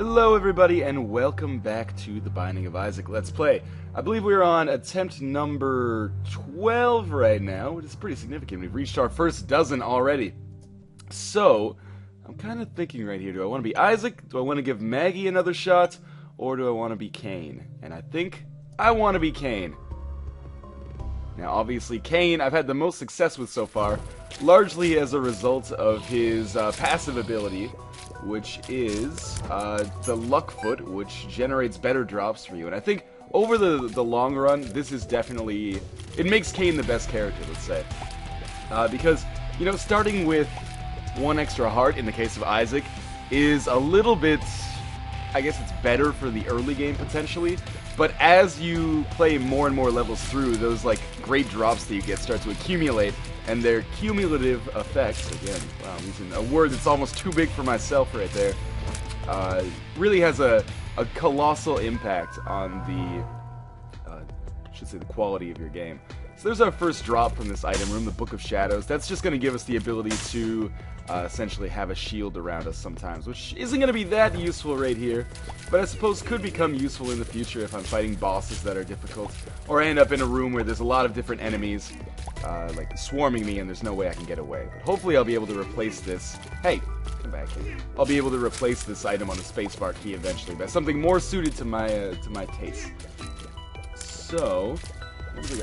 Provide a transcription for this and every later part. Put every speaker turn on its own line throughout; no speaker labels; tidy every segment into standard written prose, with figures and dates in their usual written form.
Hello everybody and welcome back to the Binding of Isaac Let's Play. I believe we're on attempt number 12 right now, which is pretty significant. We've reached our first dozen already. So, I'm kind of thinking right here, do I want to be Isaac? Do I want to give Maggie another shot? Or do I want to be Cain? And I think I want to be Cain. Now obviously Cain I've had the most success with so far, largely as a result of his passive ability, which is the Luck Foot, which generates better drops for you. And I think over the long run, this is definitely, it makes Cain the best character, let's say. Because, you know, starting with one extra heart in the case of Isaac is a little bit, I guess it's better for the early game potentially, but as you play more and more levels through, those like great drops that you get start to accumulate, and their cumulative effects, again, wow, I'm using a word that's almost too big for myself right there, really has a colossal impact on the, I should say, the quality of your game. So there's our first drop from this item room, the Book of Shadows. That's just going to give us the ability to essentially have a shield around us sometimes, which isn't going to be that useful right here, but I suppose could become useful in the future if I'm fighting bosses that are difficult, or I end up in a room where there's a lot of different enemies like swarming me and there's no way I can get away. But hopefully I'll be able to replace this. Hey, come back here. I'll be able to replace this item on the spacebar key eventually by something more suited to my taste. So,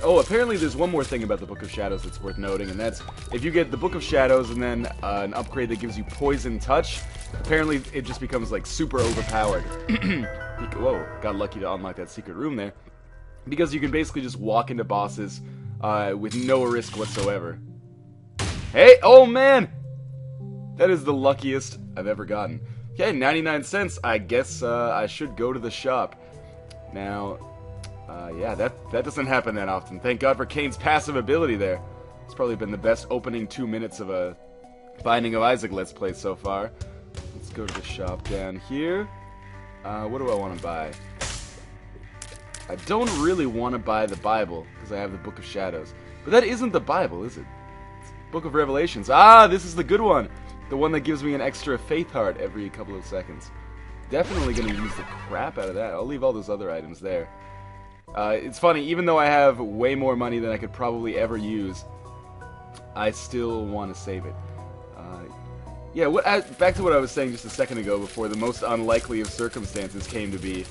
oh, apparently there's one more thing about the Book of Shadows that's worth noting, and that's if you get the Book of Shadows and then an upgrade that gives you Poison Touch, apparently it just becomes like super overpowered. Whoa, got lucky to unlock that secret room there. Because you can basically just walk into bosses with no risk whatsoever. Hey, oh man! That is the luckiest I've ever gotten. Okay, 99 cents. I guess I should go to the shop. Now, yeah, that doesn't happen that often. Thank God for Cain's passive ability there. It's probably been the best opening 2 minutes of a Binding of Isaac Let's Play so far. Let's go to the shop down here. What do I want to buy? I don't really want to buy the Bible, because I have the Book of Shadows. But that isn't the Bible, is it? It's the Book of Revelations. Ah, this is the good one! The one that gives me an extra faith heart every couple of seconds. Definitely going to use the crap out of that. I'll leave all those other items there. It's funny, even though I have way more money than I could probably ever use, I still want to save it. Yeah, back to what I was saying just a second ago before the most unlikely of circumstances came to be.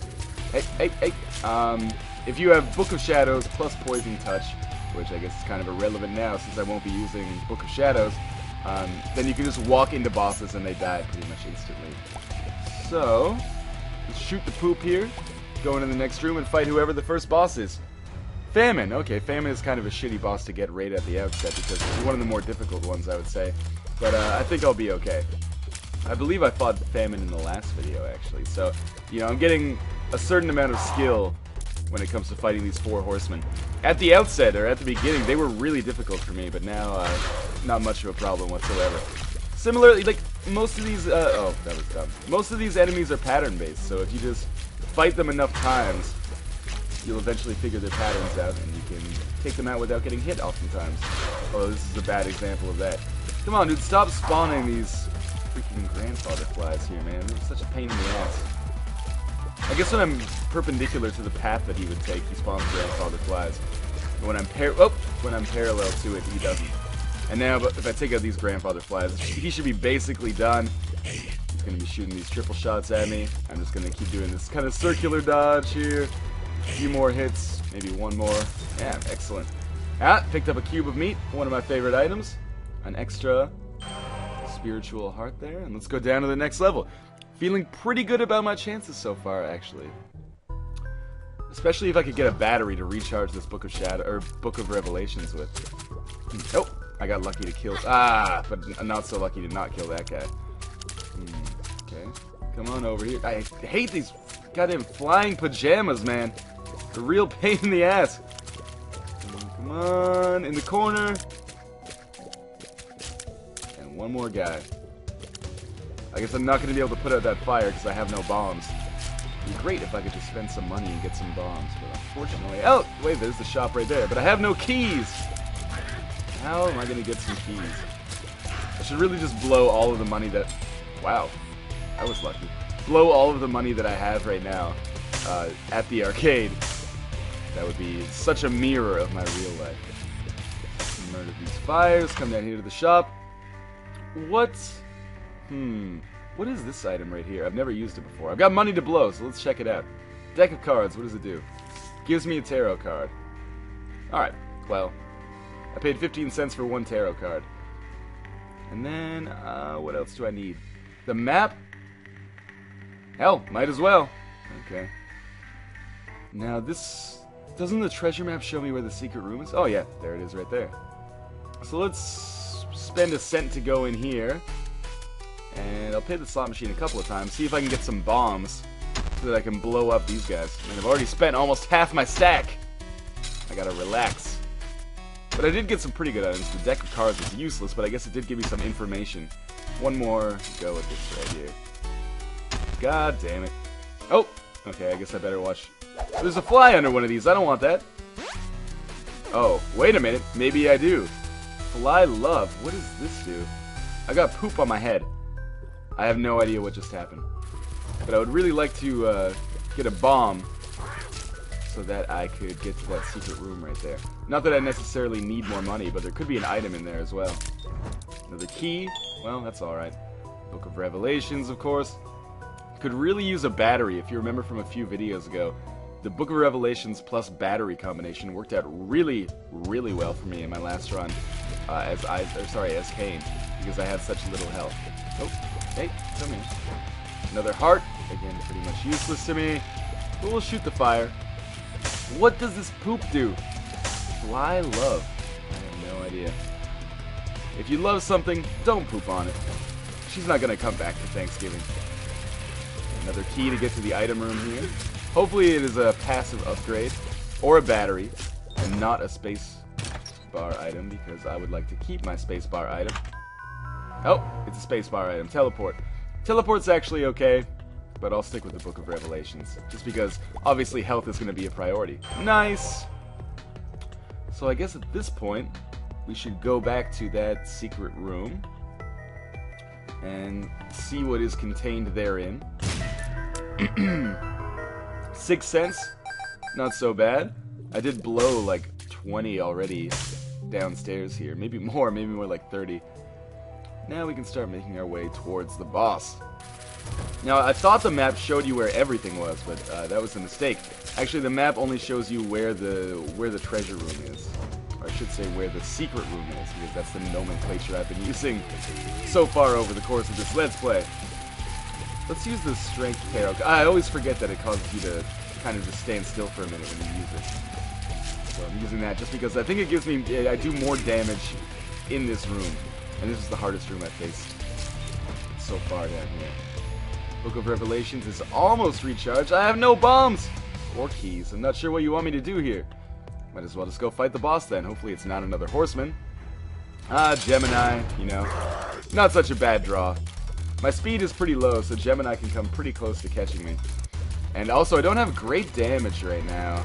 Hey. If you have Book of Shadows plus Poison Touch, which I guess is kind of irrelevant now since I won't be using Book of Shadows, then you can just walk into bosses and they die pretty much instantly. So, let's shoot the poop here, go into the next room and fight whoever the first boss is. Famine. Okay, Famine is kind of a shitty boss to get right at the outset because it's one of the more difficult ones, I would say. But I think I'll be okay. I believe I fought Famine in the last video, actually. So, you know, I'm getting a certain amount of skill when it comes to fighting these four horsemen. At the outset, or at the beginning, they were really difficult for me, but now, not much of a problem whatsoever. Similarly, like, most of these, oh, that was dumb. Most of these enemies are pattern-based, so if you just fight them enough times, you'll eventually figure their patterns out, and you can take them out without getting hit oftentimes. Although this is a bad example of that. Come on, dude, stop spawning these freaking grandfather flies here, man. They're such a pain in the ass. I guess when I'm perpendicular to the path that he would take, he spawns grandfather flies. But when I'm parallel to it, he doesn't. And now, if I take out these grandfather flies, he should be basically done. He's going to be shooting these triple shots at me. I'm just going to keep doing this kind of circular dodge here. A few more hits, maybe one more. Yeah, excellent. Ah, picked up a cube of meat, one of my favorite items. An extra spiritual heart there, and let's go down to the next level. Feeling pretty good about my chances so far, actually. Especially if I could get a battery to recharge this Book of Shadow or Book of Revelations with. Oh, I got lucky to kill. Ah, but not so lucky to not kill that guy. Okay, come on over here. I hate these goddamn flying pajamas, man. They're a real pain in the ass. Come on, in the corner. And one more guy. I guess I'm not going to be able to put out that fire because I have no bombs. It'd be great if I could just spend some money and get some bombs, but unfortunately... Oh, wait, there's the shop right there, but I have no keys! How am I going to get some keys? I should really just blow all of the money that... Wow, I was lucky. blow all of the money that I have right now at the arcade. That would be such a mirror of my real life. Murder these fires, come down here to the shop. What? What is this item right here? I've never used it before. I've got money to blow, so let's check it out. Deck of cards, what does it do? Gives me a tarot card. Alright, well, I paid 15 cents for one tarot card. And then, what else do I need? The map? Hell, might as well. Okay. Now this... Doesn't the treasure map show me where the secret room is? Oh yeah, there it is right there. So let's spend a cent to go in here. And I'll pay the slot machine a couple of times, see if I can get some bombs so that I can blow up these guys. And I've already spent almost half my stack. I gotta relax. But I did get some pretty good items. The deck of cards is useless, but I guess it did give me some information. One more go at this right here. God damn it. Oh! Okay, I guess I better watch. There's a fly under one of these. I don't want that. Oh, wait a minute. Maybe I do. Fly love. What does this do? I got poop on my head. I have no idea what just happened. But I would really like to get a bomb so that I could get to that secret room right there. Not that I necessarily need more money, but there could be an item in there as well. Another key. Well, that's alright. Book of Revelations, of course. Could really use a battery. If you remember from a few videos ago, the Book of Revelations plus battery combination worked out really, really well for me in my last run as Kane, because I had such little health. Oh, hey, come here. Another heart. Again, pretty much useless to me. But we'll shoot the fire. What does this poop do? Fly love. I have no idea. If you love something, don't poop on it. She's not gonna come back for Thanksgiving. Another key to get to the item room here. Hopefully it is a passive upgrade, or a battery, and not a space bar item, because I would like to keep my space bar item. Oh, it's a space bar item. Teleport. Teleport's actually okay, but I'll stick with the Book of Revelations, just because obviously health is going to be a priority. Nice! So I guess at this point, we should go back to that secret room and see what is contained therein. 6 cents, not so bad. I did blow like 20 already downstairs here, maybe more like 30. Now we can start making our way towards the boss. Now I thought the map showed you where everything was, but that was a mistake. Actually, the map only shows you where the treasure room is. Or I should say where the secret room is, because that's the nomenclature I've been using so far over the course of this Let's Play. Let's use the Strength Tarot. I always forget that it causes you to kind of just stand still for a minute when you use it. So I'm using that just because I think it gives me... I do more damage in this room. And this is the hardest room I've faced so far down here. Book of Revelations is almost recharged. I have no bombs! Or keys. I'm not sure what you want me to do here. Might as well just go fight the boss then. Hopefully it's not another horseman. Gemini, you know. Not such a bad draw. My speed is pretty low, so Gemini can come pretty close to catching me. And also, I don't have great damage right now.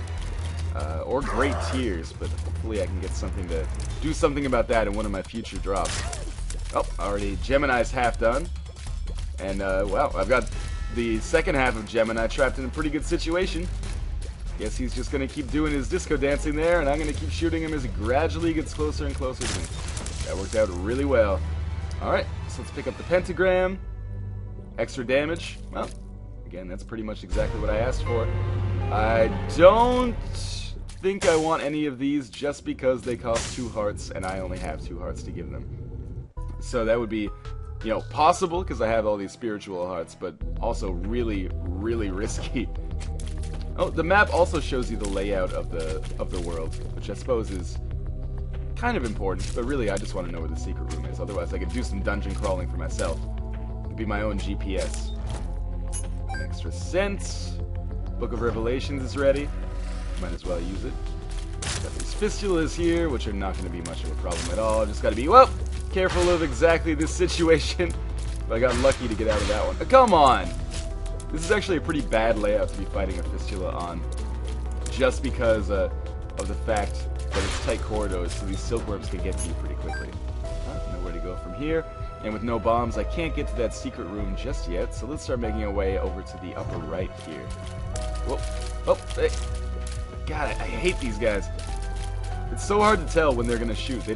Or great tears, but hopefully I can get something to do something about that in one of my future drops. Oh, already Gemini's half done. And, well, I've got the second half of Gemini trapped in a pretty good situation. Guess he's just going to keep doing his disco dancing there, and I'm going to keep shooting him as he gradually gets closer and closer to me. That worked out really well. Alright, so let's pick up the pentagram. Extra damage. Well, again, that's pretty much exactly what I asked for. I don't think I want any of these just because they cost 2 hearts, and I only have 2 hearts to give them. So that would be, you know, possible because I have all these spiritual hearts, but also really, really risky. Oh, the map also shows you the layout of the world, which I suppose is kind of important, but really I just want to know where the secret room is. Otherwise I could do some dungeon crawling for myself. It'd be my own GPS. An extra cent. Book of Revelations is ready. Might as well use it. Got these fistulas here, which are not going to be much of a problem at all. Just got to be, well, careful of exactly this situation. But I got lucky to get out of that one. Come on! This is actually a pretty bad layout to be fighting a fistula on. Just because of the fact that it's tight corridors, so these silkworms can get to you pretty quickly. Know where to go from here. And with no bombs, I can't get to that secret room just yet, so let's start making our way over to the upper right here. Whoa. Oh, hey. God, I hate these guys. It's so hard to tell when they're gonna shoot. They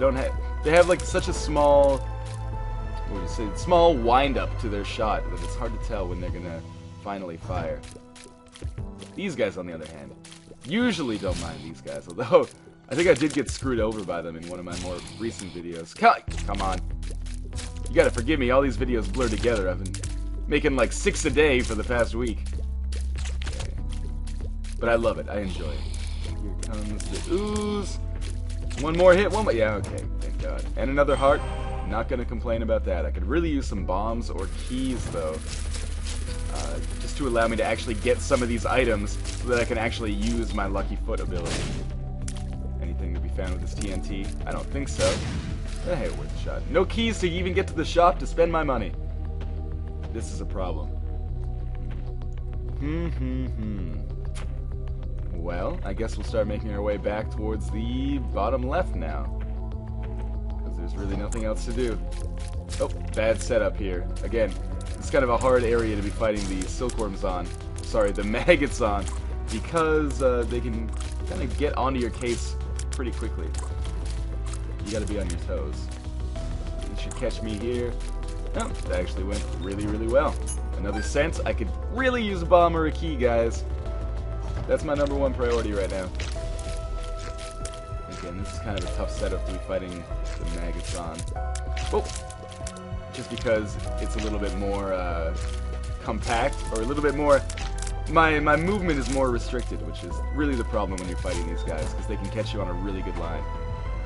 have like such a small, what would you say, small wind up to their shot that it's hard to tell when they're gonna finally fire. These guys, on the other hand, usually don't mind these guys, although I think I did get screwed over by them in one of my more recent videos. Come on. You gotta forgive me, all these videos blur together. I've been making like 6 a day for the past week. Okay. But I love it, I enjoy it. Here comes the ooze. One more hit, one more, yeah, okay, thank God. And another heart, not gonna complain about that. I could really use some bombs or keys though, just to allow me to actually get some of these items so that I can actually use my Lucky Foot ability. Anything to be found with this TNT? I don't think so. But hey, worth a shot. No keys to even get to the shop to spend my money. This is a problem. Well, I guess we'll start making our way back towards the bottom left now. Because there's really nothing else to do. Oh, bad setup here. Again, it's kind of a hard area to be fighting the silkworms on. Sorry, the maggots on. Because they can kind of get onto your case pretty quickly. You gotta be on your toes. You should catch me here. Oh, that actually went really, really well. Another scent. I could really use a bomb or a key, guys. That's my #1 priority right now. Again, this is kind of a tough setup to be fighting the maggots on. Oh! Just because it's a little bit more compact, or a little bit more... My movement is more restricted, which is really the problem when you're fighting these guys, because they can catch you on a really good line.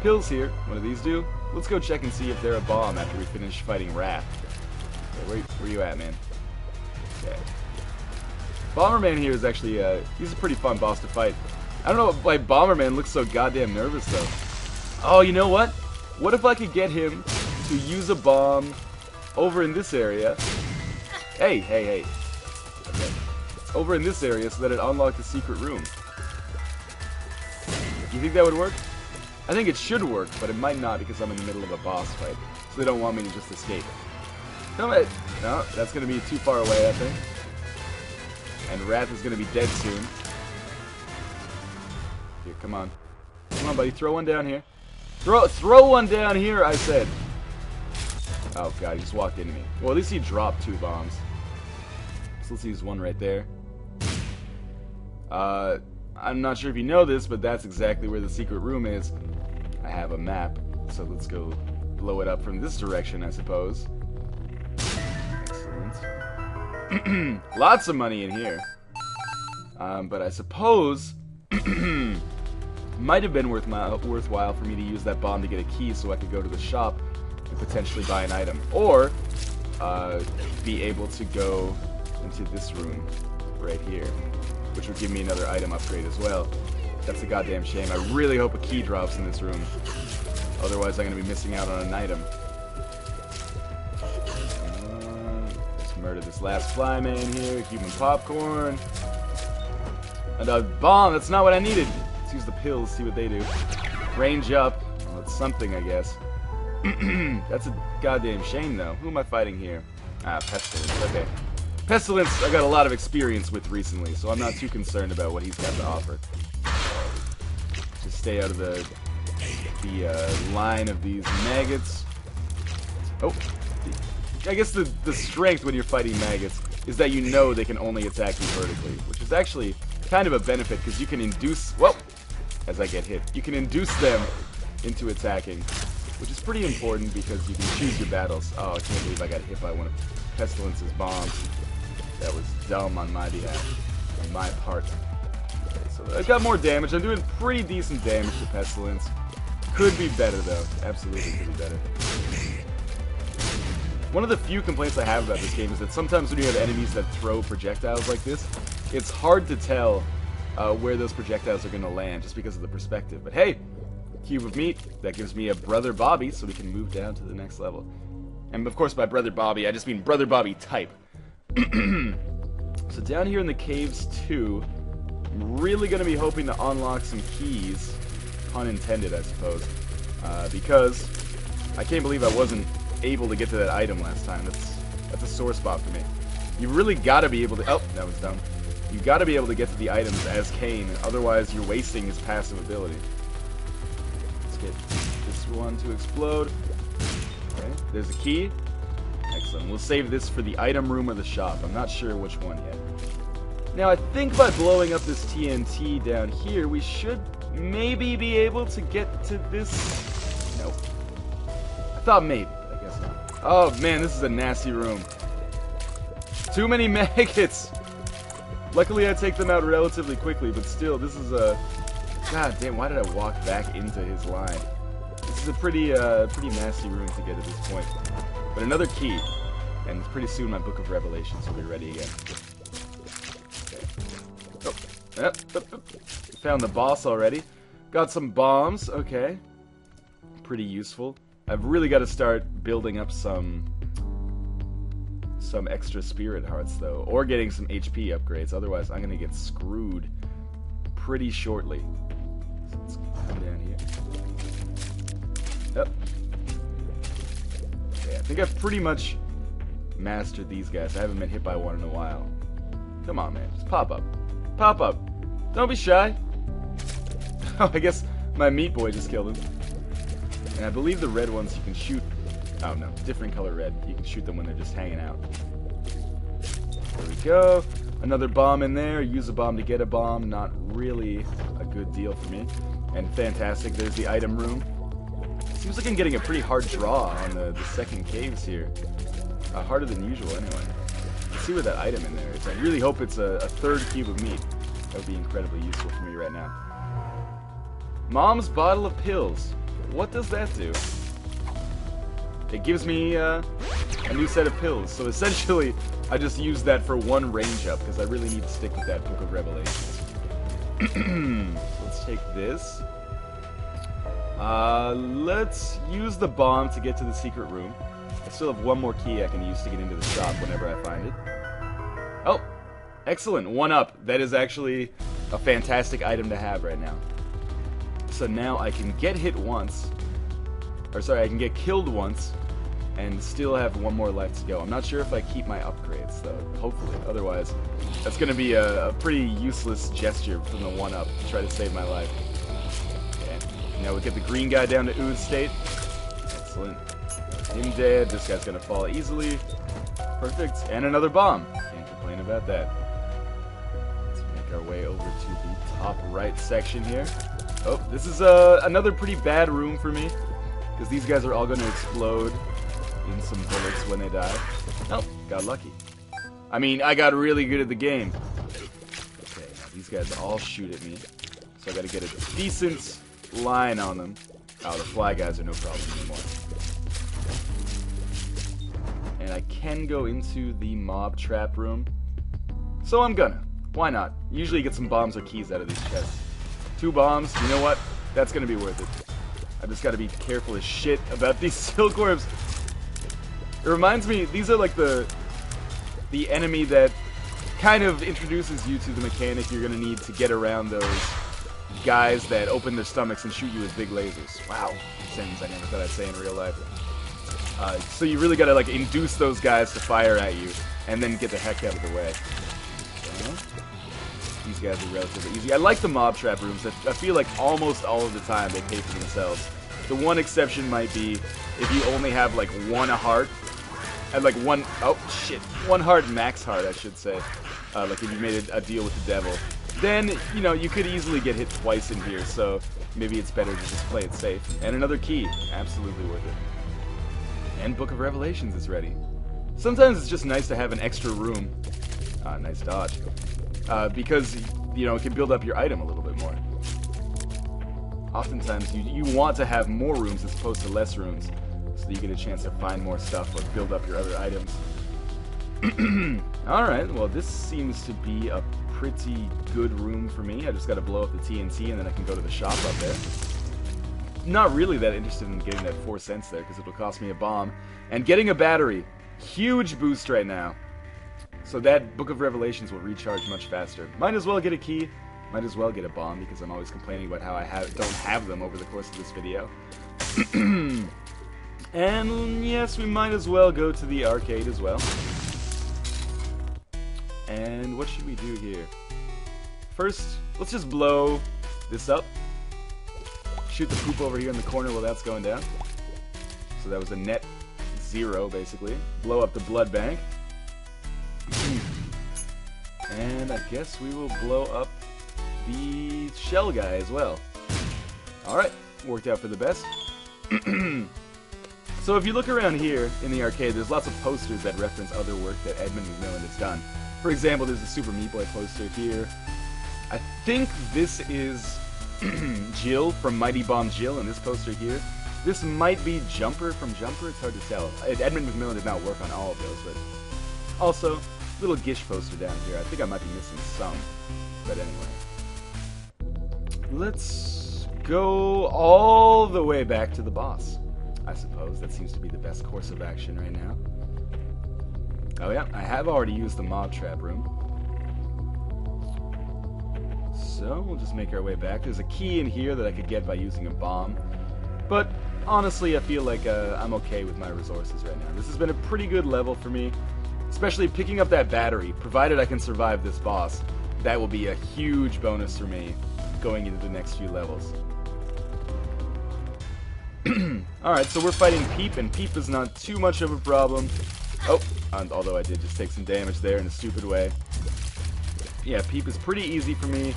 Pills here. What do these do? Let's go check and see if they're a bomb after we finish fighting Wrath. Okay, where you at, man? Okay. Bomberman here is actually, he's a pretty fun boss to fight. I don't know why Bomberman looks so goddamn nervous, though. Oh, you know what? What if I could get him to use a bomb over in this area? Hey. Okay. Over in this area so that it unlocked the secret room. You think that would work? I think it should work, but it might not because I'm in the middle of a boss fight. So they don't want me to just escape. No, that's going to be too far away, I think. And Wrath is going to be dead soon. Here, come on. Come on, buddy. Throw one down here. Throw one down here, I said. Oh, God. He just walked into me. Well, at least he dropped 2 bombs. So let's use one right there. I'm not sure if you know this, but that's exactly where the secret room is. I have a map. So let's go blow it up from this direction, I suppose. Excellent. Lots of money in here. But I suppose might have been worthwhile for me to use that bomb to get a key so I could go to the shop and potentially buy an item. Or be able to go into this room right here, which would give me another item upgrade as well. That's a goddamn shame. I really hope a key drops in this room. Otherwise, I'm going to be missing out on an item. Let's murder this last fly man here. Human popcorn. And a bomb. That's not what I needed. Let's use the pills, see what they do. Range up. Well, that's something, I guess. That's a goddamn shame, though. Who am I fighting here? Ah, Pestilence. Okay. Pestilence, I got a lot of experience with recently, so I'm not too concerned about what he's got to offer. Just stay out of the line of these maggots. Oh, I guess the strength when you're fighting maggots is that you know they can only attack you vertically, which is actually kind of a benefit because you can induce, well, as I get hit, you can induce them into attacking, which is pretty important because you can choose your battles. Oh, I can't believe I got hit by one of Pestilence's bombs. That was dumb on my behalf, on my part. Okay, so I got more damage. I'm doing pretty decent damage to Pestilence. Could be better, though. Absolutely could be better. One of the few complaints I have about this game is that sometimes when you have enemies that throw projectiles like this, it's hard to tell where those projectiles are going to land just because of the perspective. But hey, cube of meat, that gives me a Brother Bobby so we can move down to the next level. And of course by Brother Bobby, I just mean Brother Bobby type. So down here in the caves too, I'm really going to be hoping to unlock some keys, pun intended I suppose, because I can't believe I wasn't able to get to that item last time. That's a sore spot for me. You really got to be able to... Oh, that was dumb. You got to be able to get to the items as Kane, otherwise you're wasting his passive ability. Let's get this one to explode. Okay, there's a key. Excellent. We'll save this for the item room or the shop. I'm not sure which one yet. Now, I think by blowing up this TNT down here, we should maybe be able to get to this... Nope. I thought maybe, but I guess not. Oh, man, this is a nasty room. Too many maggots! Luckily, I take them out relatively quickly, but still, this is a... God damn, why did I walk back into his line? This is a pretty nasty room to get at this point. But another key, and pretty soon my Book of Revelations will be ready again. Okay. Oh, yep. Found the boss already. Got some bombs, okay. Pretty useful. I've really got to start building up some extra spirit hearts, though, or getting some HP upgrades. Otherwise, I'm going to get screwed pretty shortly. So let's come down here. Yep. Okay, I think I've pretty much mastered these guys. I haven't been hit by one in a while. Come on, man. Just pop up. Pop up. Don't be shy. Oh, I guess my meat boy just killed him. And I believe the red ones you can shoot... Oh, no. Different color red. You can shoot them when they're just hanging out. There we go. Another bomb in there. Use a bomb to get a bomb. Not really a good deal for me. And fantastic. There's the item room. Seems like I'm getting a pretty hard draw on the second caves here. Harder than usual, anyway. Let's see what that item in there is. I really hope it's a third cube of meat. That would be incredibly useful for me right now. Mom's bottle of pills. What does that do? It gives me a new set of pills. So essentially, I just use that for one range up, because I really need to stick with that Book of Revelations. So let's take this. Let's use the bomb to get to the secret room. I still have one more key I can use to get into the shop whenever I find it. Oh, excellent. 1 up. That is actually a fantastic item to have right now. So now I can get hit once. Or sorry, I can get killed once and still have one more life to go. I'm not sure if I keep my upgrades, though. Hopefully. Otherwise, that's going to be a pretty useless gesture from the 1 up to try to save my life. Okay. Now we get the green guy down to ooze state. Excellent. Him dead. This guy's going to fall easily. Perfect. And another bomb. Can't complain about that. Let's make our way over to the top right section here. Oh, this is another pretty bad room for me, because these guys are all going to explode in some bullets when they die. Oh, got lucky. I mean, I got really good at the game. Okay, now these guys all shoot at me, so I got to get a decent line on them. Oh, the fly guys are no problem anymore. And I can go into the mob trap room, so I'm gonna. Why not? Usually you get some bombs or keys out of these chests. 2 bombs, you know what? That's gonna be worth it. I just gotta be careful as shit about these silkworms. It reminds me, these are like the enemy that kind of introduces you to the mechanic you're gonna need to get around those guys that open their stomachs and shoot you with big lasers. Wow, sentence I never thought I'd say in real life. So you really gotta like induce those guys to fire at you, and then get the heck out of the way. Okay. These guys are relatively easy. I like the mob trap rooms. I feel like almost all of the time they pay for themselves. The one exception might be if you only have like 1 heart, and like 1 heart max heart, I should say. Like if you made a deal with the devil, then you know you could easily get hit twice in here. So maybe it's better to just play it safe. And another key, absolutely worth it. And Book of Revelations is ready. Sometimes it's just nice to have an extra room. Nice dodge. Because, you know, it can build up your item a little bit more. Oftentimes, you want to have more rooms as opposed to less rooms, so that you get a chance to find more stuff or build up your other items. Alright, well this seems to be a pretty good room for me. I just gotta blow up the TNT and then I can go to the shop up there. Not really that interested in getting that 4 cents there, because it'll cost me a bomb. And getting a battery. Huge boost right now. So that Book of Revelations will recharge much faster. Might as well get a key. Might as well get a bomb, because I'm always complaining about how I don't have them over the course of this video. And yes, we might as well go to the arcade as well. And what should we do here? First, let's just blow this up. Shoot the poop over here in the corner while that's going down. So that was a net 0, basically. Blow up the blood bank. And I guess we will blow up the shell guy as well. Alright, worked out for the best. So if you look around here in the arcade, there's lots of posters that reference other work that Edmund McMillen has done. For example, there's a Super Meat Boy poster here. I think this is Jill from Mighty Bomb Jill in this poster here. This might be Jumper from Jumper, it's hard to tell. Edmund McMillen did not work on all of those, but also, little Gish poster down here. I think I might be missing some, but anyway. Let's go all the way back to the boss, I suppose. That seems to be the best course of action right now. Oh yeah, I have already used the mob trap room. So, we'll just make our way back. There's a key in here that I could get by using a bomb. But, honestly, I feel like I'm okay with my resources right now. This has been a pretty good level for me. Especially picking up that battery, provided I can survive this boss. That will be a huge bonus for me going into the next few levels. Alright, so we're fighting Peep, and Peep is not too much of a problem. Oh, although I did just take some damage there in a stupid way. Yeah, Peep is pretty easy for me,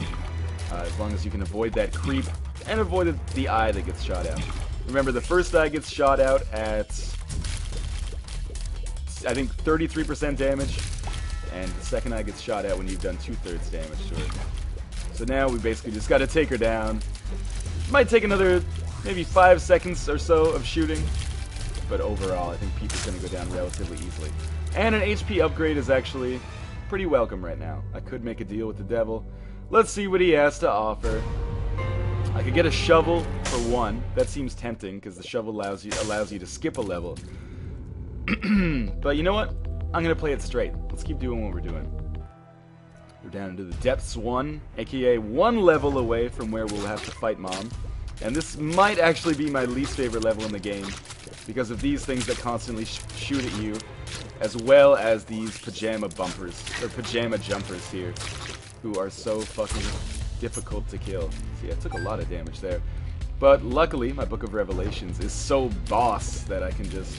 as long as you can avoid that creep, and avoid the eye that gets shot out. Remember, the first eye gets shot out at, I think, 33% damage, and the second eye gets shot out when you've done 2/3 damage to it. So now we basically just gotta take her down. Might take another maybe 5 seconds or so of shooting, but overall I think Peep is gonna go down relatively easily. And an HP upgrade is actually pretty welcome right now. I could make a deal with the devil. Let's see what he has to offer. I could get a shovel for 1. That seems tempting because the shovel allows you to skip a level. But you know what? I'm gonna play it straight. Let's keep doing what we're doing. We're down into the depths 1, aka 1 level away from where we'll have to fight Mom. And this might actually be my least favorite level in the game because of these things that constantly shoot at you, as well as these pajama bumpers, or pajama jumpers here, who are so fucking difficult to kill. See, I took a lot of damage there. But luckily, my Book of Revelations is so boss that I can just...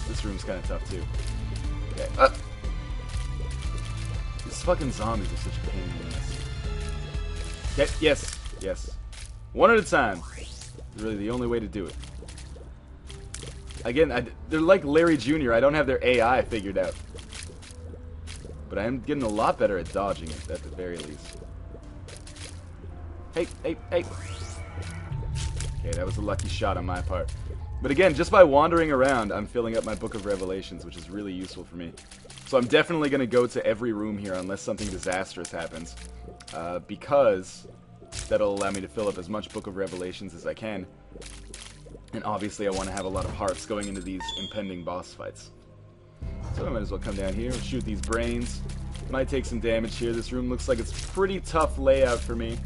This room's kind of tough too. Okay. These fucking zombies are such a pain in the ass. Okay, yes, yes. One at a time. It's really the only way to do it. Again, they're like Larry Jr. I don't have their AI figured out. But I am getting a lot better at dodging it, at the very least. Hey, hey, hey. Okay, that was a lucky shot on my part. But again, just by wandering around, I'm filling up my Book of Revelations, which is really useful for me. So I'm definitely going to go to every room here unless something disastrous happens. Because that'll allow me to fill up as much Book of Revelations as I can. And obviously I want to have a lot of hearts going into these impending boss fights. So I might as well come down here, shoot these brains. Might take some damage here. This room looks like it's pretty tough layout for me.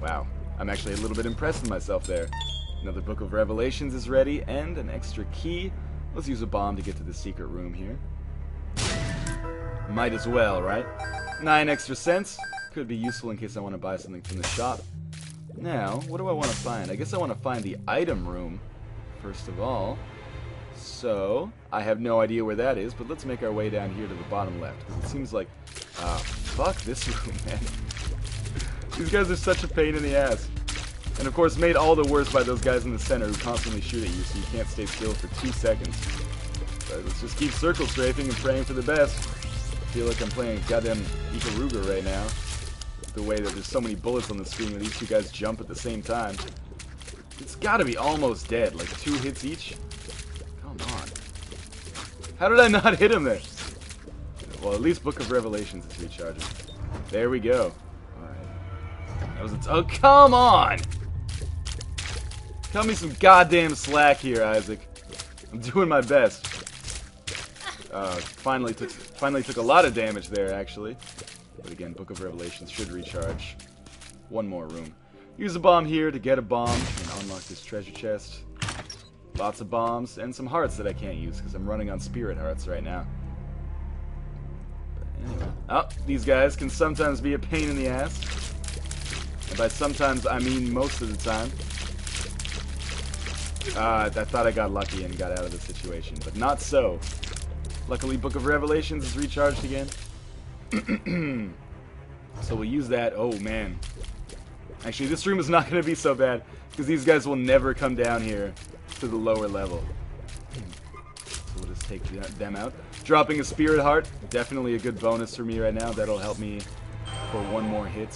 Wow, I'm actually a little bit impressed with myself there. Another Book of Revelations is ready, and an extra key. Let's use a bomb to get to the secret room here. Might as well, right? 9 extra cents. Could be useful in case I want to buy something from the shop. Now, what do I want to find? I guess I want to find the item room, first of all. So, I have no idea where that is, but let's make our way down here to the bottom left, because it seems like... fuck this room, man. These guys are such a pain in the ass. And of course, made all the worse by those guys in the center who constantly shoot at you, so you can't stay still for 2 seconds. But let's just keep circle strafing and praying for the best. I feel like I'm playing goddamn Ikaruga right now. The way that there's so many bullets on the screen when these two guys jump at the same time. It's gotta be almost dead, like 2 hits each. Come on. How did I not hit him there? Well, at least Book of Revelations is recharging. There we go. Alright. That was oh, come on! Cut me some goddamn slack here, Isaac. I'm doing my best. Finally took a lot of damage there, actually. But again, Book of Revelations should recharge. 1 more room. Use a bomb here to get a bomb and unlock this treasure chest. Lots of bombs and some hearts that I can't use because I'm running on spirit hearts right now. But anyway. Oh, these guys can sometimes be a pain in the ass. And by sometimes, I mean most of the time. I thought I got lucky and got out of the situation, but not so. Luckily, Book of Revelations is recharged again. So we'll use that. Oh, man. Actually, this room is not going to be so bad, because these guys will never come down here to the lower level. So we'll just take them out. Dropping a Spirit Heart, definitely a good bonus for me right now. That'll help me for one more hit.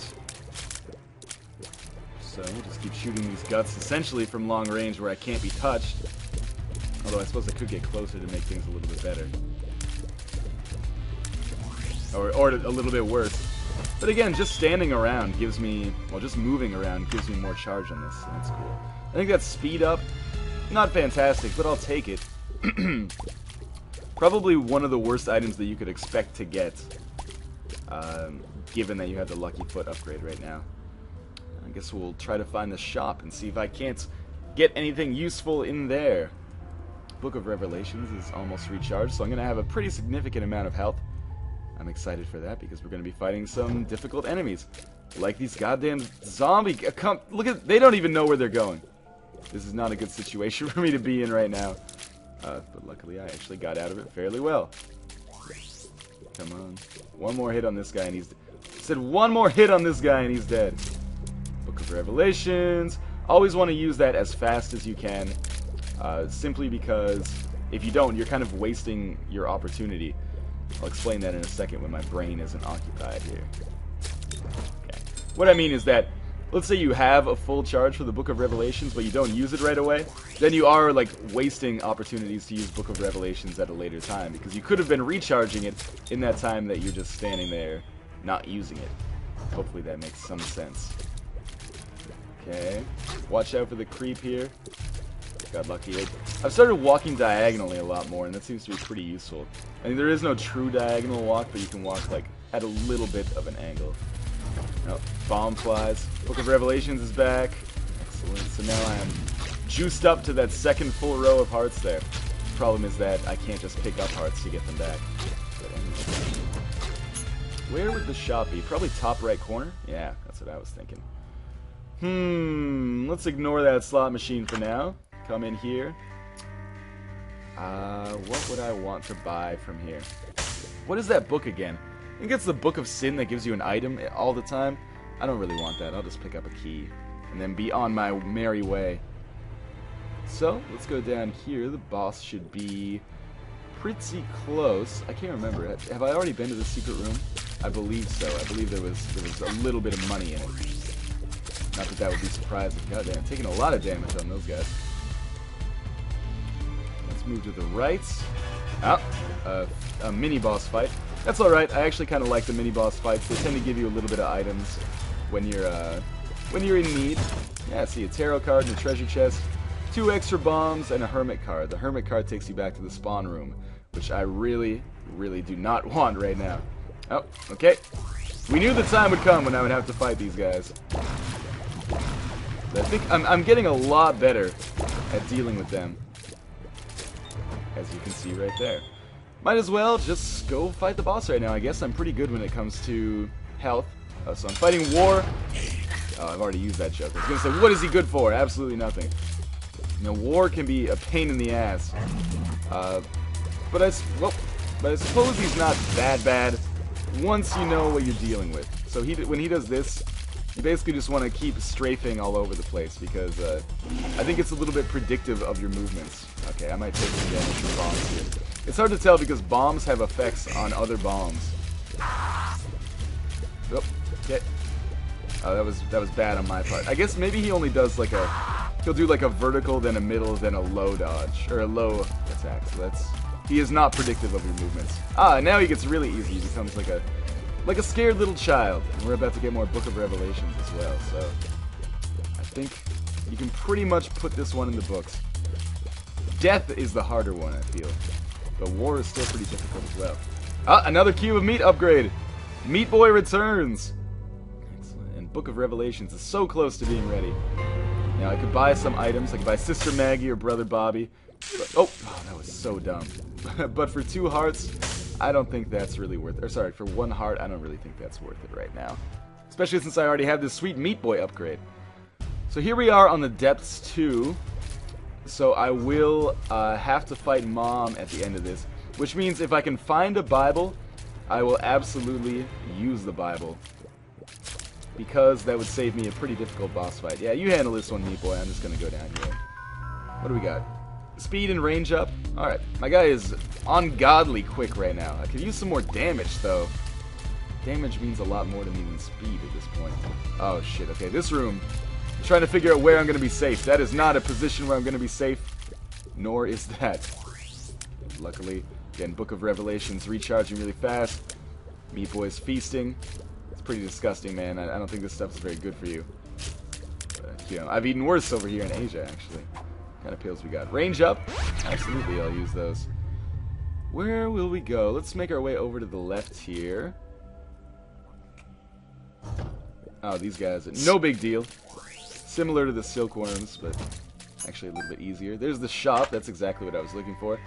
So we'll just keep shooting these guts, essentially from long range where I can't be touched. Although I suppose I could get closer to make things a little bit better. Or a little bit worse. But again, just standing around gives me, well, just moving around gives me more charge on this, so that's cool. I think that's speed up. Not fantastic, but I'll take it. Probably one of the worst items that you could expect to get, given that you have the Lucky Foot upgrade right now. I guess we'll try to find the shop and see if I can't get anything useful in there. Book of Revelations is almost recharged, so I'm going to have a pretty significant amount of health. I'm excited for that because we're going to be fighting some difficult enemies. Like these goddamn zombie... Look at... They don't even know where they're going. This is not a good situation for me to be in right now. But luckily I actually got out of it fairly well. Come on. One more hit on this guy and he's... I said one more hit on this guy and he's dead. Book of Revelations. Always want to use that as fast as you can. Simply because if you don't, you're kind of wasting your opportunity. I'll explain that in a second when my brain isn't occupied here. Okay. What I mean is that, let's say you have a full charge for the Book of Revelations, but you don't use it right away, then you are, like, wasting opportunities to use Book of Revelations at a later time, because you could have been recharging it in that time that you're just standing there, not using it. Hopefully that makes some sense. Okay. Watch out for the creep here. Got lucky. I've started walking diagonally a lot more, and that seems to be pretty useful. I mean, there is no true diagonal walk, but you can walk, like, at a little bit of an angle. Oh, bomb flies. Book of Revelations is back. Excellent. So now I am juiced up to that second full row of hearts there. The problem is that I can't just pick up hearts to get them back. But anyway. Where would the shop be? Probably top right corner? Yeah, that's what I was thinking. Let's ignore that slot machine for now. Come in here. What would I want to buy from here? What is that book again? I think it's the Book of Sin that gives you an item all the time. I don't really want that. I'll just pick up a key and then be on my merry way. So, let's go down here. The boss should be pretty close. I can't remember. Have I already been to the secret room? I believe so. I believe there was a little bit of money in it. Not that that would be surprising. Goddamn, taking a lot of damage on those guys. Move to the right. A mini-boss fight. That's alright. I actually kind of like the mini-boss fights. They tend to give you a little bit of items when you're in need. Yeah, see, a tarot card and a treasure chest. 2 extra bombs and a hermit card. The hermit card takes you back to the spawn room, which I really, really do not want right now. Oh, okay. We knew the time would come when I would have to fight these guys. But I think I'm getting a lot better at dealing with them. As you can see right there. Might as well just go fight the boss right now. I guess I'm pretty good when it comes to health. So I'm fighting War. Oh, I've already used that joke. I was going to say, what is he good for? Absolutely nothing. You know, War can be a pain in the ass. But I suppose he's not that bad once you know what you're dealing with. So when he does this, you basically just want to keep strafing all over the place because I think it's a little bit predictive of your movements. Okay, I might take some damage from bombs here. It's hard to tell because bombs have effects on other bombs. Oh, okay. Oh, that was bad on my part. I guess maybe he only does like he'll do like a vertical, then a middle, then a low dodge or a low attack. So he is not predictive of your movements. Ah, now he gets really easy. He becomes like a scared little child. And we're about to get more Book of Revelations as well, so I think you can pretty much put this one in the books. Death is the harder one, I feel. But War is still pretty difficult as well. Ah, another cube of meat upgrade! Meat Boy returns! Excellent. And Book of Revelations is so close to being ready. Now, I could buy some items. I could buy Sister Maggie or Brother Bobby. But, oh, that was so dumb. But for 2 hearts, I don't think that's really worth it. Or sorry, for 1 heart, I don't really think that's worth it right now. Especially since I already have this sweet Meat Boy upgrade. So here we are on the Depths 2. So I will have to fight Mom at the end of this. Which means if I can find a Bible, I will absolutely use the Bible. Because that would save me a pretty difficult boss fight. Yeah, you handle this one, Meat Boy. I'm just going to go down here. What do we got? Speed and range up. Alright, my guy is ungodly quick right now. I could use some more damage, though. Damage means a lot more to me than speed at this point. Oh, shit. Okay, this room. I'm trying to figure out where I'm going to be safe. That is not a position where I'm going to be safe. Nor is that. Luckily, again, Book of Revelations recharging really fast. Meat Boy's feasting. It's pretty disgusting, man. I don't think this stuff is very good for you. But, you know, I've eaten worse over here in Asia, actually. What kind of pills we got? Range up? Absolutely, I'll use those. Where will we go? Let's make our way over to the left here. Oh, these guys. No big deal. Similar to the silkworms, but actually a little bit easier. There's the shop. That's exactly what I was looking for.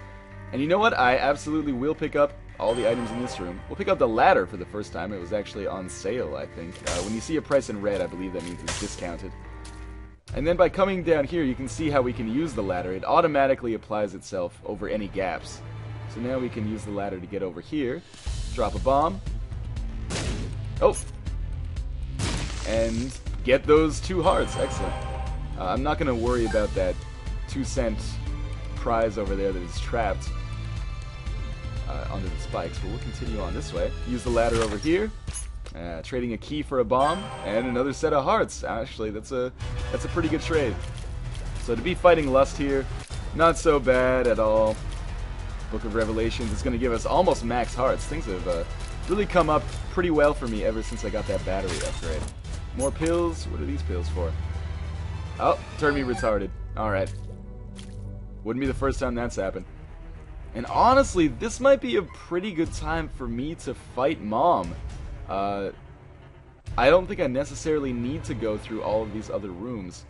And you know what? I absolutely will pick up all the items in this room. We'll pick up the ladder for the first time. It was actually on sale, I think. When you see a price in red, I believe that means it's discounted. And then by coming down here, you can see how we can use the ladder. It automatically applies itself over any gaps. So now we can use the ladder to get over here. Drop a bomb. Oh! And get those 2 hearts. Excellent. I'm not going to worry about that 2-cent prize over there that is trapped under the spikes, but we'll continue on this way. Use the ladder over here. Trading a key for a bomb and another set of hearts. Actually, that's a pretty good trade. So to be fighting Lust here, not so bad at all. Book of Revelations is going to give us almost max hearts. Things have really come up pretty well for me ever since I got that battery upgrade. More pills? What are these pills for? Oh, turned me retarded. Alright. Wouldn't be the first time that's happened. And honestly, this might be a pretty good time for me to fight Mom. I don't think I necessarily need to go through all of these other rooms.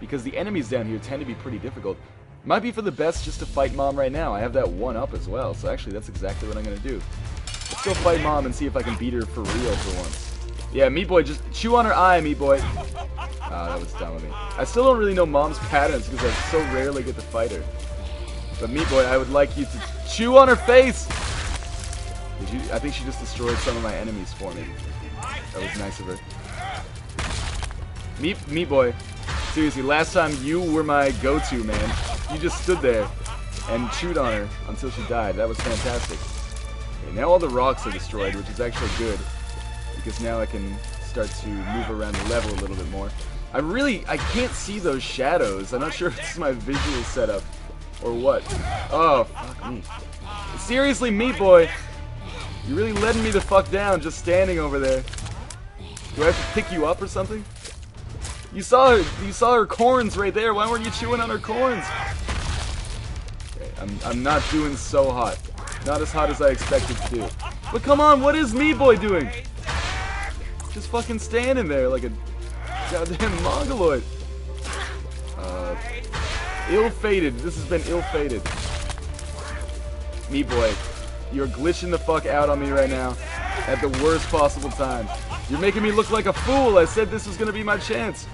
Because the enemies down here tend to be pretty difficult. Might be for the best just to fight Mom right now. I have that 1-up as well, so actually that's exactly what I'm going to do. Let's go fight Mom and see if I can beat her for real for once. Yeah, Meat Boy, just chew on her eye, Meat Boy. Oh, that was dumb of me. I still don't really know Mom's patterns because I so rarely get to fight her. But Meat Boy, I would like you to chew on her face! I think she just destroyed some of my enemies for me. That was nice of her. Meat Boy, seriously, last time you were my go-to, man. You just stood there and chewed on her until she died. That was fantastic. Okay, now all the rocks are destroyed, which is actually good. Because now I can start to move around the level a little bit more. I can't see those shadows. I'm not sure if it's my visual setup or what. Oh, fuck me. Seriously, Meat Boy, you're really letting me the fuck down just standing over there. Do I have to pick you up or something? You saw her corns right there. Why weren't you chewing on her corns? Okay, I'm not doing so hot. Not as hot as I expected to do. But come on, what is Meat Boy doing? Just fucking standing there like a goddamn mongoloid. Ill-fated. This has been ill-fated. Meat Boy, you're glitching the fuck out on me right now at the worst possible time. You're making me look like a fool. I said this was gonna be my chance.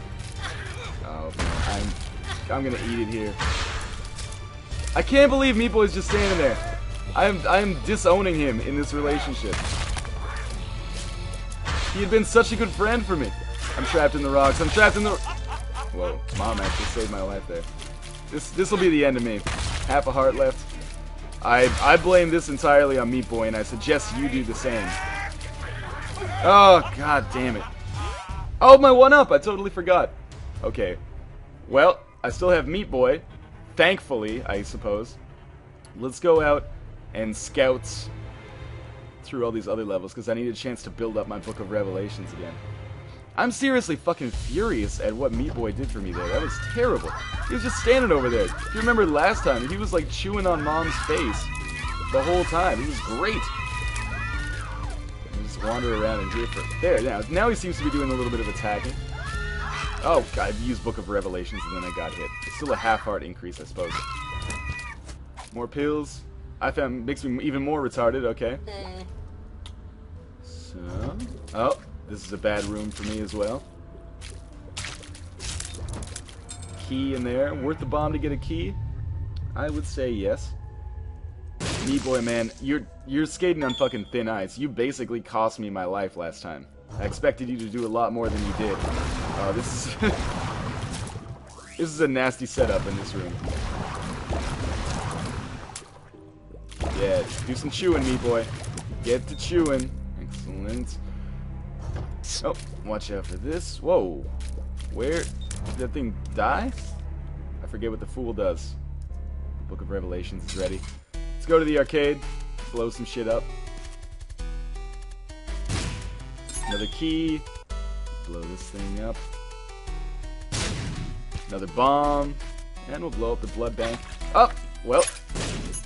Oh man, I'm gonna eat it here. I can't believe Meat Boy's just standing there. I am disowning him in this relationship. He had been such a good friend for me. I'm trapped in the rocks. I'm trapped in the... Whoa, Mom actually saved my life there. This will be the end of me. Half a heart left. I blame this entirely on Meat Boy, and I suggest you do the same. Oh, god damn it. Oh, my 1-up! I totally forgot. Okay. Well, I still have Meat Boy. Thankfully, I suppose. Let's go out and scout through all these other levels, because I need a chance to build up my Book of Revelations again. I'm seriously fucking furious at what Meat Boy did for me there. That was terrible. He was just standing over there. If you remember last time, he was like chewing on Mom's face the whole time. He was great. I'll just wander around in here for... There, now he seems to be doing a little bit of attacking. Oh, God, I've used Book of Revelations and then I got hit. It's still a half heart increase, I suppose. More pills. I found makes me even more retarded, okay. So... Oh, this is a bad room for me as well. Key in there. Worth the bomb to get a key? I would say yes. Me boy, man, you're skating on fucking thin ice. You basically cost me my life last time. I expected you to do a lot more than you did. Oh, this is... this is a nasty setup in this room. Yeah, do some chewing, me boy. Get to chewing. Excellent. Oh, watch out for this. Whoa. Where? Did that thing die? I forget what the fool does. Book of Revelations is ready. Let's go to the arcade. Blow some shit up. Another key. Blow this thing up. Another bomb. And we'll blow up the blood bank. Oh! Well,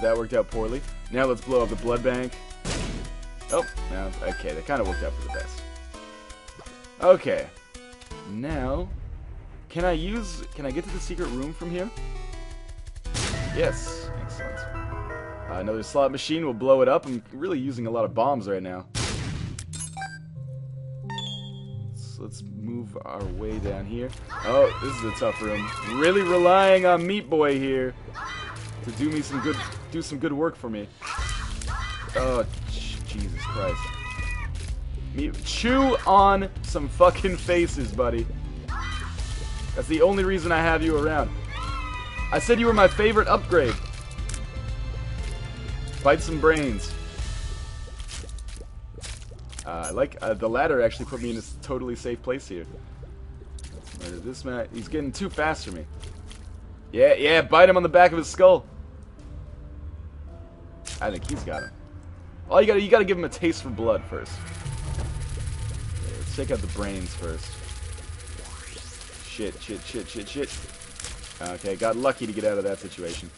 that worked out poorly. Now let's blow up the blood bank. Oh, now, okay, that kind of worked out for the best. Okay. Now, can I get to the secret room from here? Yes. Excellent. Another slot machine will blow it up. I'm really using a lot of bombs right now. So let's move our way down here. Oh, this is a tough room. Really relying on Meat Boy here to do some good work for me. Oh, Jesus Christ. Chew on some fucking faces, buddy. That's the only reason I have you around. I said you were my favorite upgrade. Bite some brains. The ladder actually put me in a totally safe place here. This man, he's getting too fast for me. Yeah, bite him on the back of his skull. I think he's got him. Oh, you gotta give him a taste for blood first. Okay, let's check out the brains first. Shit. Okay, got lucky to get out of that situation.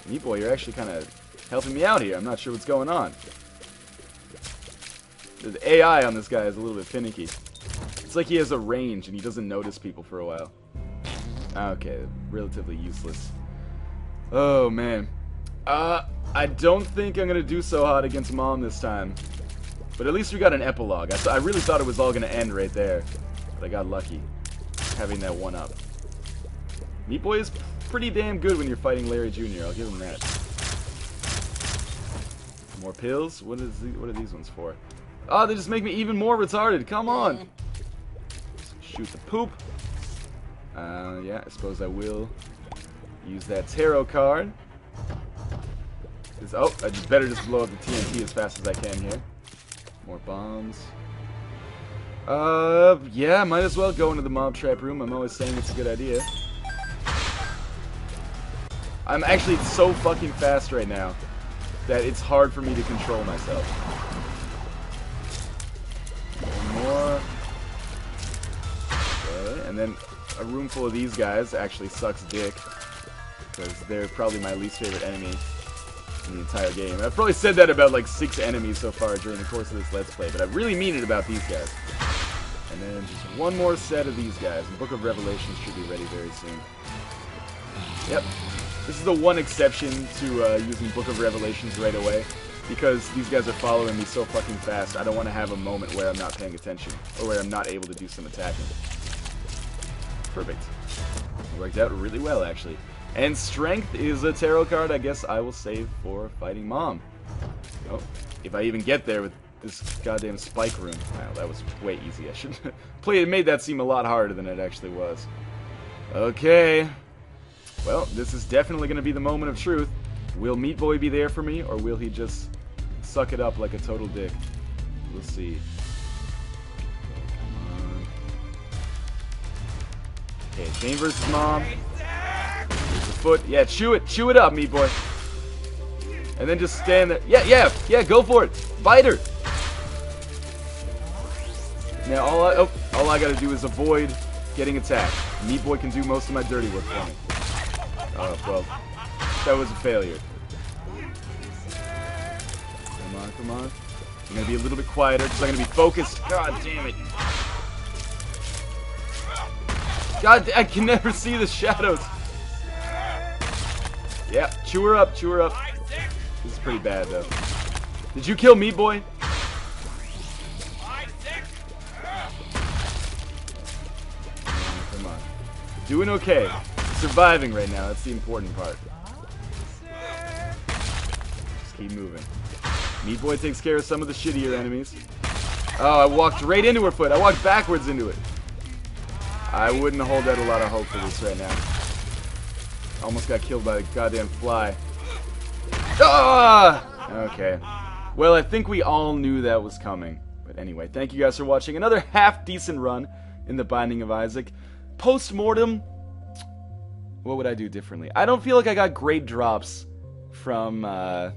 Meat Boy, you're actually kind of helping me out here. I'm not sure what's going on. The AI on this guy is a little bit finicky. It's like he has a range and he doesn't notice people for a while. Okay, relatively useless. Oh, man. I don't think I'm going to do so hot against Mom this time. But at least we got an epilogue. I really thought it was all going to end right there. But I got lucky having that one up. Meat Boy is pretty damn good when you're fighting Larry Jr. I'll give him that. More pills? What are these ones for? Oh, they just make me even more retarded. Come on. Shoot the poop. Yeah, I suppose I will use that tarot card. Oh, I better just blow up the TNT as fast as I can here. More bombs. Yeah, might as well go into the mob trap room. I'm always saying it's a good idea. I'm actually so fucking fast right now that it's hard for me to control myself. One more. Okay, and then a room full of these guys actually sucks dick, because they're probably my least favorite enemy in the entire game. I've probably said that about like 6 enemies so far during the course of this Let's Play, but I really mean it about these guys. And then just one more set of these guys, and Book of Revelations should be ready very soon. Yep. This is the one exception to using Book of Revelations right away, because these guys are following me so fucking fast. I don't want to have a moment where I'm not paying attention, or where I'm not able to do some attacking. Perfect. It worked out really well, actually. And Strength is a tarot card I guess I will save for fighting Mom. Oh, if I even get there with this goddamn spike room. Wow, that was way easy. I should have made that seem a lot harder than it actually was. Okay. Well, this is definitely going to be the moment of truth. Will Meat Boy be there for me, or will he just suck it up like a total dick? We'll see. Come on. Okay, Jane versus Mom. There's the foot. Yeah, chew it up, Meat Boy. And then just stand there. Yeah, go for it. Bite her. Now all I gotta do is avoid getting attacked. Meat Boy can do most of my dirty work for me. Oh, well, that was a failure. Come on. I'm gonna be a little bit quieter because I'm gonna be focused. God damn it. God, I can never see the shadows. Yeah, chew her up, chew her up. This is pretty bad, though. Did you kill me, boy? Come on. Doing okay. Surviving right now, that's the important part. Just keep moving. Meat Boy takes care of some of the shittier enemies. Oh, I walked right into her foot. I walked backwards into it. I wouldn't hold out a lot of hope for this right now. Almost got killed by a goddamn fly. Ah! Okay. Well, I think we all knew that was coming. But anyway, thank you guys for watching. Another half-decent run in The Binding of Isaac. Post-mortem, what would I do differently? I don't feel like I got great drops from my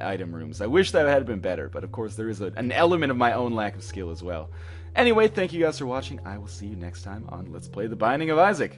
item rooms. I wish that had been better, but of course there is an element of my own lack of skill as well. Anyway, thank you guys for watching. I will see you next time on Let's Play The Binding of Isaac.